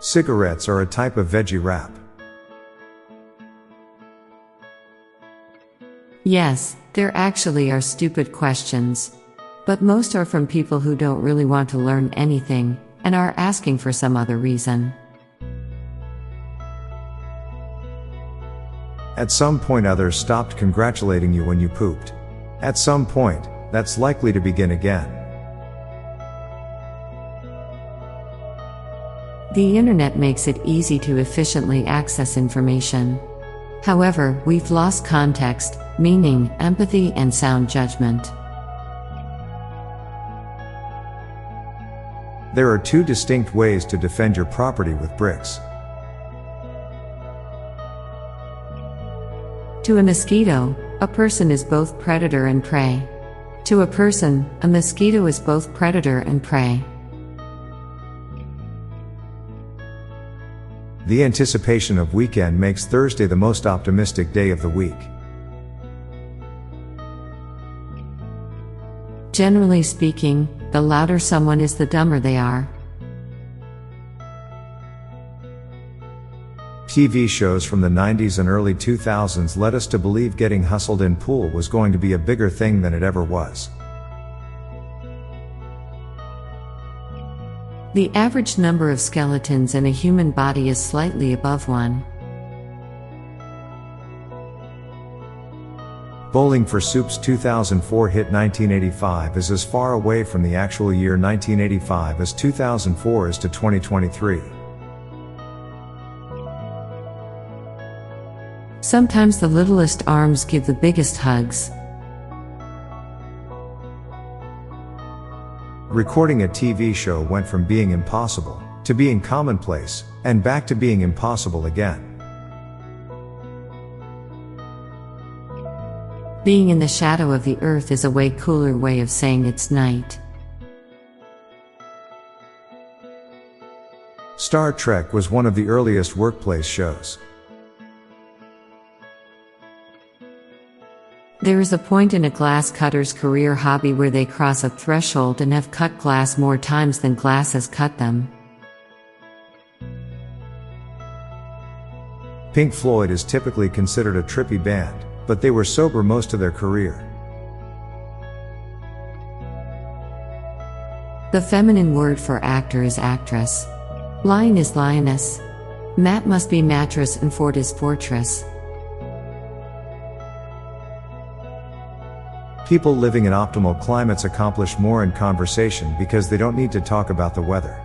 Cigarettes are a type of veggie wrap. Yes, there actually are stupid questions. But most are from people who don't really want to learn anything, and are asking for some other reason. At some point others stopped congratulating you when you pooped. At some point, that's likely to begin again. The internet makes it easy to efficiently access information. However, we've lost context, meaning, empathy, and sound judgment. There are two distinct ways to defend your property with bricks. To a mosquito, a person is both predator and prey. To a person, a mosquito is both predator and prey. The anticipation of weekend makes Thursday the most optimistic day of the week. Generally speaking, the louder someone is, the dumber they are. TV shows from the 90s and early 2000s led us to believe getting hustled in pool was going to be a bigger thing than it ever was. The average number of skeletons in a human body is slightly above 1. Bowling for Soup's 2004 hit 1985 is as far away from the actual year 1985 as 2004 is to 2023. Sometimes the littlest arms give the biggest hugs. Recording a TV show went from being impossible to being commonplace, and back to being impossible again. Being in the shadow of the earth is a way cooler way of saying it's night. Star Trek was one of the earliest workplace shows. There is a point in a glass cutter's career hobby where they cross a threshold and have cut glass more times than glass has cut them. Pink Floyd is typically considered a trippy band, but they were sober most of their career. The feminine word for actor is actress. Lion is lioness. Mat must be mattress and fort is fortress. People living in optimal climates accomplish more in conversation because they don't need to talk about the weather.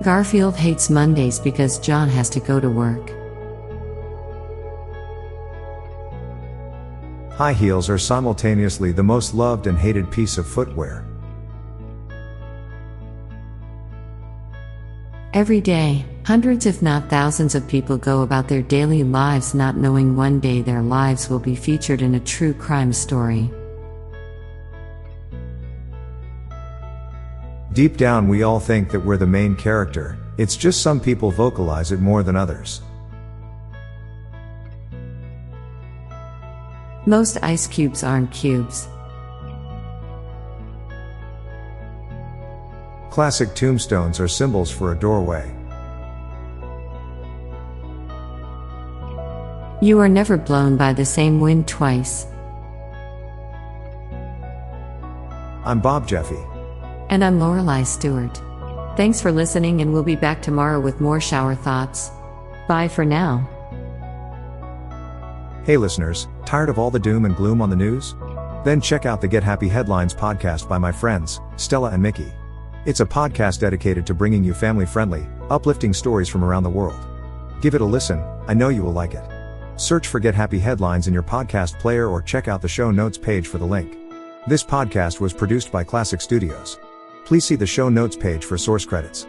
Garfield hates Mondays because John has to go to work. High heels are simultaneously the most loved and hated piece of footwear. Every day, hundreds if not thousands of people go about their daily lives not knowing one day their lives will be featured in a true crime story. Deep down we all think that we're the main character, it's just some people vocalize it more than others. Most ice cubes aren't cubes. Classic tombstones are symbols for a doorway. You are never blown by the same wind twice. I'm Bob Jeffy. And I'm Lorelei Stewart. Thanks for listening, and we'll be back tomorrow with more shower thoughts. Bye for now. Hey listeners, tired of all the doom and gloom on the news? Then check out the Get Happy Headlines podcast by my friends, Stella and Mickey. It's a podcast dedicated to bringing you family-friendly, uplifting stories from around the world. Give it a listen, I know you will like it. Search for Get Happy Headlines in your podcast player or check out the show notes page for the link. This podcast was produced by Klassic Studios. Please see the show notes page for source credits.